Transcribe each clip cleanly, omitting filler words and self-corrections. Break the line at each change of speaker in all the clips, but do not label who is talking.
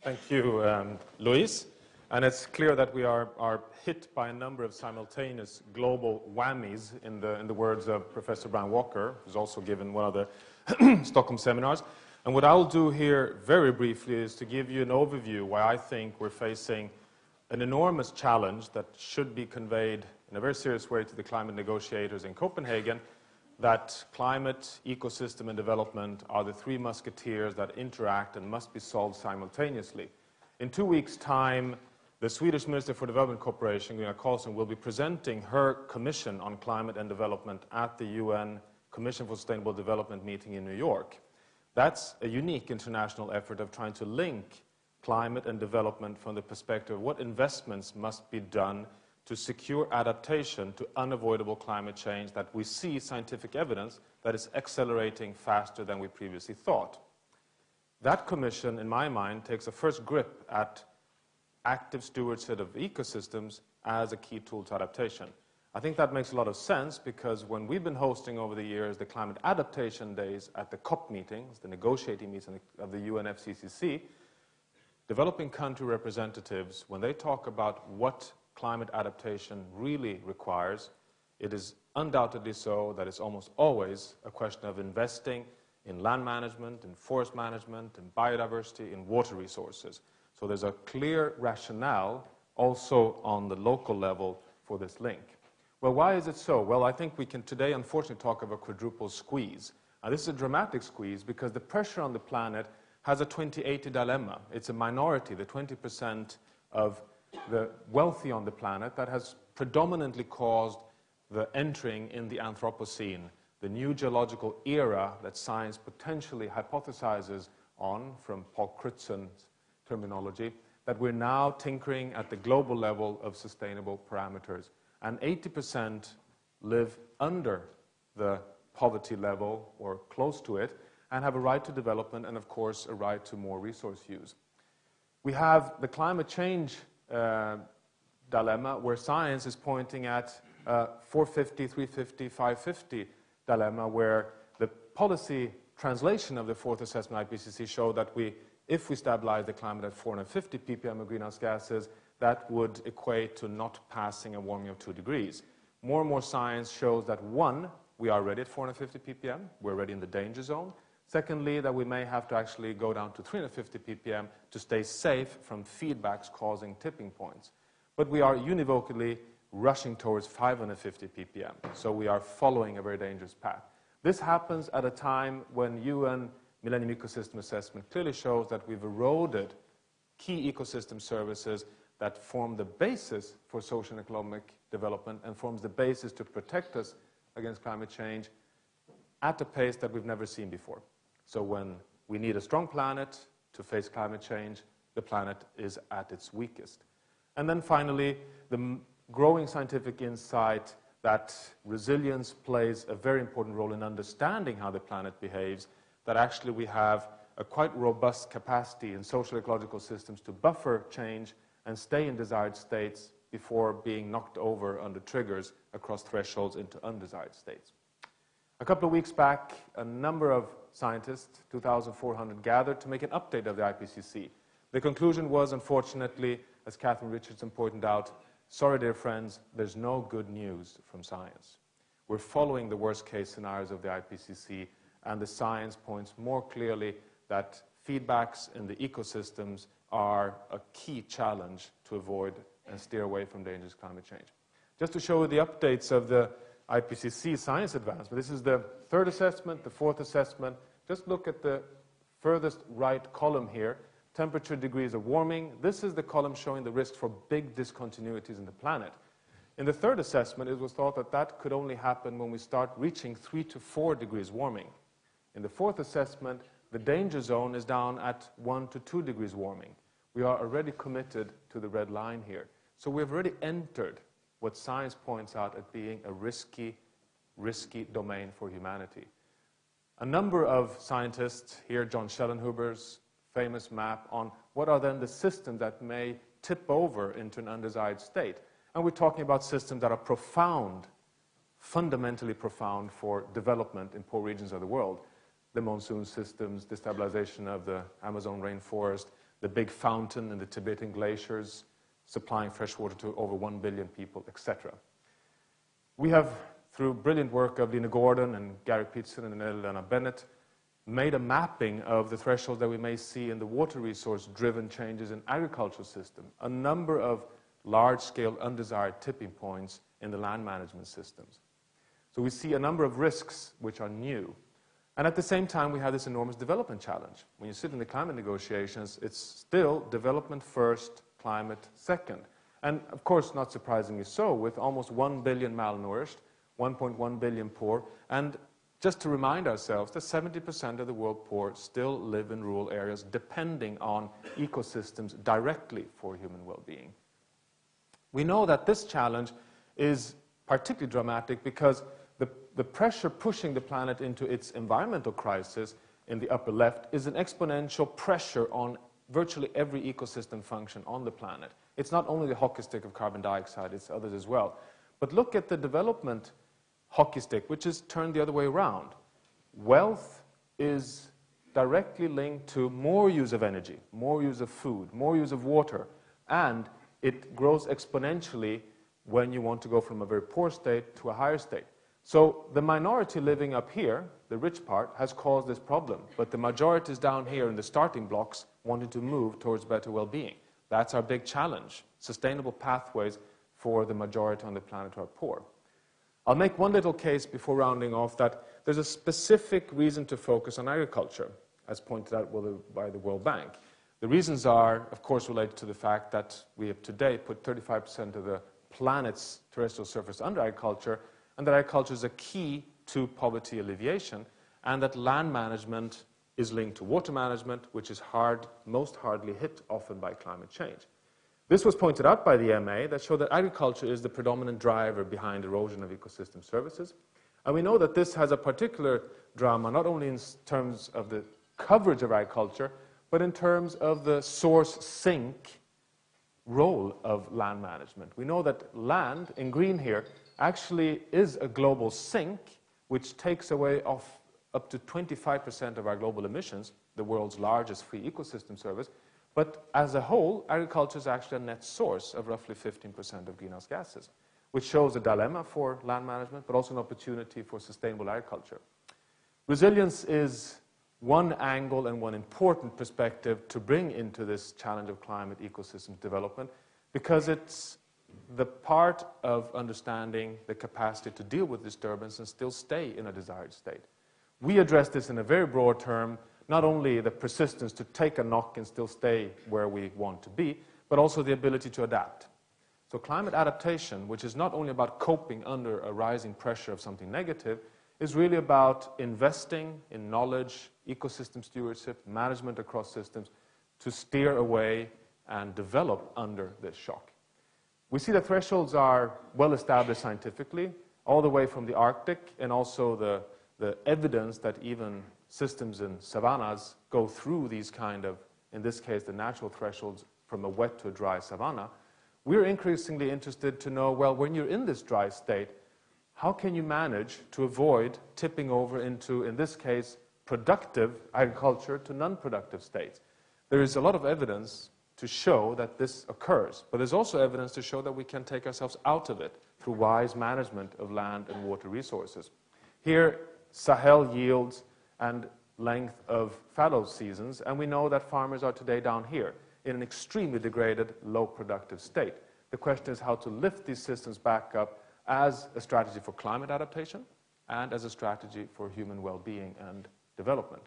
Thank you, Luis. And it's clear that we are hit by a number of simultaneous global whammies, in the words of Professor Brian Walker, who's also given one of the Stockholm seminars. And what I'll do here very briefly is to give you an overview why I think we're facing an enormous challenge that should be conveyed in a very serious way to the climate negotiators in Copenhagen, that climate, ecosystem, and development are the three musketeers that interact and must be solved simultaneously. In 2 weeks' time, the Swedish Minister for Development Cooperation, Gunilla Carlsson, will be presenting her Commission on Climate and Development at the UN Commission for Sustainable Development meeting in New York. That's a unique international effort of trying to link climate and development from the perspective of what investments must be done to secure adaptation to unavoidable climate change that we see scientific evidence that is accelerating faster than we previously thought. That commission, in my mind, takes a first grip at active stewardship of ecosystems as a key tool to adaptation. I think that makes a lot of sense because when we've been hosting over the years the climate adaptation days at the COP meetings, the negotiating meetings of the UNFCCC, developing country representatives, when they talk about what climate adaptation really requires, it is undoubtedly so that it's almost always a question of investing in land management, in forest management, in biodiversity, in water resources. So there's a clear rationale also on the local level for this link. Well, why is it so? Well, I think we can today unfortunately talk of a quadruple squeeze. Now, this is a dramatic squeeze because the pressure on the planet has a 2080 dilemma. It's a minority, the 20% of the wealthy on the planet, that has predominantly caused the entering in the Anthropocene, the new geological era that science potentially hypothesizes on, from Paul Crutzon's terminology, that we're now tinkering at the global level of sustainable parameters. And 80% live under the poverty level or close to it and have a right to development and, of course, a right to more resource use. We have the climate change dilemma, where science is pointing at 450, 350, 550 dilemma, where the policy translation of the fourth assessment IPCC showed that if we stabilize the climate at 450 ppm of greenhouse gases, that would equate to not passing a warming of 2 degrees. More and more science shows that, one, we are ready at 450 ppm, we're already in the danger zone. Secondly, that we may have to actually go down to 350 ppm to stay safe from feedbacks causing tipping points. But we are univocally rushing towards 550 ppm, so we are following a very dangerous path. This happens at a time when UN Millennium Ecosystem Assessment clearly shows that we've eroded key ecosystem services that form the basis for social and economic development and forms the basis to protect us against climate change at a pace that we've never seen before. So when we need a strong planet to face climate change, the planet is at its weakest. And then finally, the growing scientific insight that resilience plays a very important role in understanding how the planet behaves, that actually we have a quite robust capacity in social ecological systems to buffer change and stay in desired states before being knocked over under triggers across thresholds into undesired states. A couple of weeks back, a number of scientists, 2,400, gathered to make an update of the IPCC. The conclusion was, unfortunately, as Catherine Richardson pointed out, sorry, dear friends, there's no good news from science. We're following the worst-case scenarios of the IPCC, and the science points more clearly that feedbacks in the ecosystems are a key challenge to avoid and steer away from dangerous climate change. Just to show you the updates of the IPCC science advancement, this is the third assessment, the fourth assessment. Just look at the furthest right column here, temperature degrees of warming. This is the column showing the risk for big discontinuities in the planet. In the third assessment, it was thought that that could only happen when we start reaching 3 to 4 degrees warming. In the fourth assessment, the danger zone is down at 1 to 2 degrees warming. We are already committed to the red line here. So we've already entered what science points out as being a risky domain for humanity. A number of scientists, here John Schellenhuber's famous map on what are then the systems that may tip over into an undesired state. And we're talking about systems that are profound, fundamentally profound for development in poor regions of the world. The monsoon systems, destabilization of the Amazon rainforest, the big fountain in the Tibetan glaciers, supplying fresh water to over 1 billion people, etc. We have, through brilliant work of Lina Gordon and Gary Peterson and Elena Bennett, made a mapping of the thresholds that we may see in the water resource-driven changes in agricultural system, a number of large-scale undesired tipping points in the land management systems. So we see a number of risks which are new. And at the same time, we have this enormous development challenge. When you sit in the climate negotiations, it's still development first, climate second. And of course, not surprisingly so, with almost 1 billion malnourished, 1.1 billion poor, and just to remind ourselves that 70% of the world poor still live in rural areas depending on ecosystems directly for human well-being. We know that this challenge is particularly dramatic because the pressure pushing the planet into its environmental crisis in the upper left is an exponential pressure on virtually every ecosystem function on the planet. It's not only the hockey stick of carbon dioxide, it's others as well. But look at the development hockey stick, which is turned the other way around. Wealth is directly linked to more use of energy, more use of food, more use of water, and it grows exponentially when you want to go from a very poor state to a higher state. So the minority living up here, the rich part, has caused this problem, but the majority is down here in the starting blocks wanting to move towards better well-being. That's our big challenge, sustainable pathways for the majority on the planet who are poor. I'll make one little case before rounding off that there's a specific reason to focus on agriculture, as pointed out by the World Bank. The reasons are, of course, related to the fact that we have today put 35% of the planet's terrestrial surface under agriculture, and that agriculture is a key to poverty alleviation, and that land management is linked to water management, which is most hardly hit often by climate change. This was pointed out by the MA that showed that agriculture is the predominant driver behind erosion of ecosystem services. And we know that this has a particular drama, not only in terms of the coverage of agriculture, but in terms of the source sink role of land management. We know that land, in green here, actually is a global sink, which takes away up to 25% of our global emissions, the world's largest free ecosystem service. But as a whole, agriculture is actually a net source of roughly 15% of greenhouse gases, which shows a dilemma for land management, but also an opportunity for sustainable agriculture. Resilience is one angle and one important perspective to bring into this challenge of climate ecosystem development, because it's the part of understanding the capacity to deal with disturbance and still stay in a desired state. We address this in a very broad term, not only the persistence to take a knock and still stay where we want to be, but also the ability to adapt. So climate adaptation, which is not only about coping under a rising pressure of something negative, is really about investing in knowledge, ecosystem stewardship, management across systems to steer away and develop under this shock. We see the thresholds are well established scientifically, all the way from the Arctic, and also the evidence that even systems in savannas go through these kind of, in this case, the natural thresholds from a wet to a dry savanna. We're increasingly interested to know, well, when you're in this dry state, how can you manage to avoid tipping over into, in this case, productive agriculture to non-productive states? There is a lot of evidence to show that this occurs, but there's also evidence to show that we can take ourselves out of it through wise management of land and water resources. Here, Sahel yields and length of fallow seasons, and we know that farmers are today down here in an extremely degraded, low productive state. The question is how to lift these systems back up as a strategy for climate adaptation and as a strategy for human well-being and development.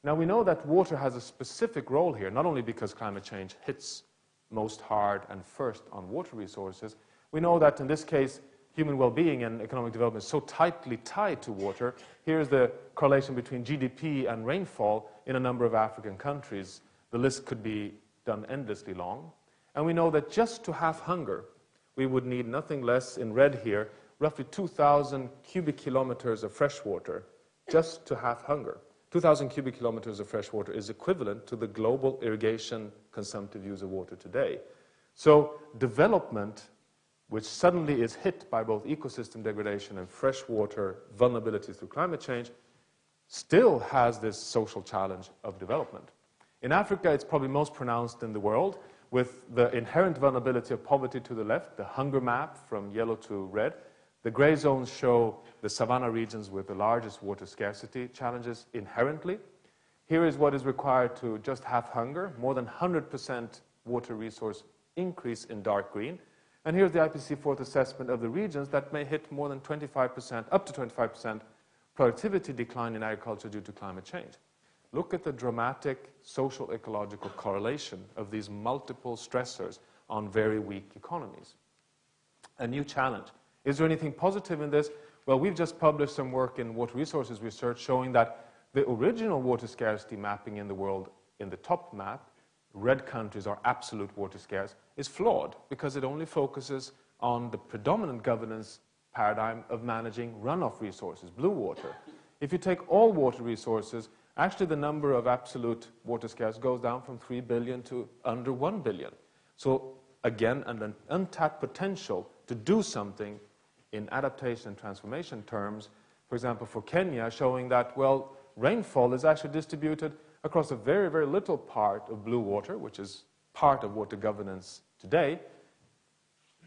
Now, we know that water has a specific role here, not only because climate change hits most hard and first on water resources. We know that in this case, human well-being and economic development is so tightly tied to water. Here's the correlation between GDP and rainfall in a number of African countries. The list could be done endlessly long. And we know that just to have hunger, we would need nothing less, in red here, roughly 2,000 cubic kilometers of fresh water just to have hunger. 2,000 cubic kilometers of fresh water is equivalent to the global irrigation consumptive use of water today. So development, which suddenly is hit by both ecosystem degradation and freshwater vulnerabilities through climate change, still has this social challenge of development. In Africa, it's probably most pronounced in the world, with the inherent vulnerability of poverty to the left, the hunger map from yellow to red. The gray zones show the savanna regions with the largest water scarcity challenges inherently. Here is what is required to just have hunger, more than 100% water resource increase in dark green. And here's the IPCC fourth assessment of the regions that may hit more than 25%, up to 25% productivity decline in agriculture due to climate change. Look at the dramatic social ecological correlation of these multiple stressors on very weak economies. A new challenge. Is there anything positive in this? Well, we've just published some work in water resources research showing that the original water scarcity mapping in the world in the top map, red countries are absolute water scarce, is flawed because it only focuses on the predominant governance paradigm of managing runoff resources, blue water. If you take all water resources, actually the number of absolute water scarce goes down from 3 billion to under 1 billion. So again, an untapped potential to do something in adaptation and transformation terms, for example, for Kenya, showing that, well, rainfall is actually distributed across a very, very little part of blue water, which is part of water governance today,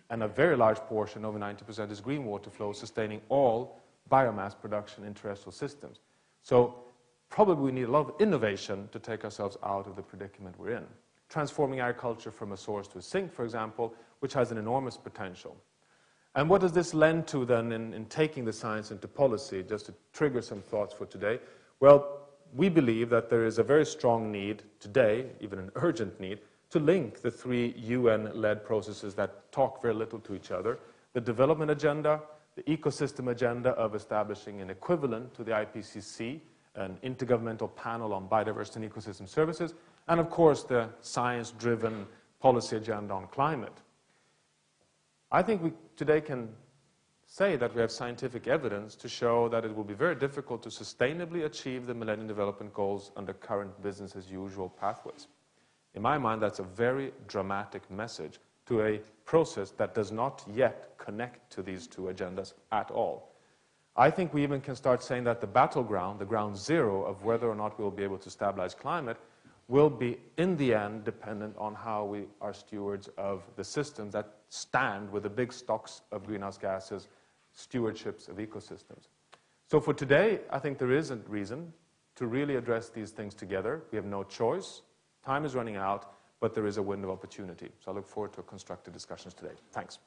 and a very large portion, over 90%, is green water flow, sustaining all biomass production in terrestrial systems. So probably we need a lot of innovation to take ourselves out of the predicament we're in. Transforming agriculture from a source to a sink, for example, which has an enormous potential. And what does this lend to then in taking the science into policy, just to trigger some thoughts for today? Well, we believe that there is a very strong need today, even an urgent need, to link the three UN-led processes that talk very little to each other: the development agenda, the ecosystem agenda of establishing an equivalent to the IPCC, an intergovernmental panel on biodiversity and ecosystem services, and of course the science-driven policy agenda on climate. I think we today can say that we have scientific evidence to show that it will be very difficult to sustainably achieve the Millennium Development Goals under current business-as-usual pathways. In my mind, that's a very dramatic message to a process that does not yet connect to these two agendas at all. I think we even can start saying that the battleground, the ground zero of whether or not we will be able to stabilize climate, will be, in the end, dependent on how we are stewards of the systems that stand with the big stocks of greenhouse gases, stewardships of ecosystems. So for today, I think there is a reason to really address these things together. We have no choice. Time is running out, but there is a window of opportunity. So I look forward to constructive discussions today. Thanks.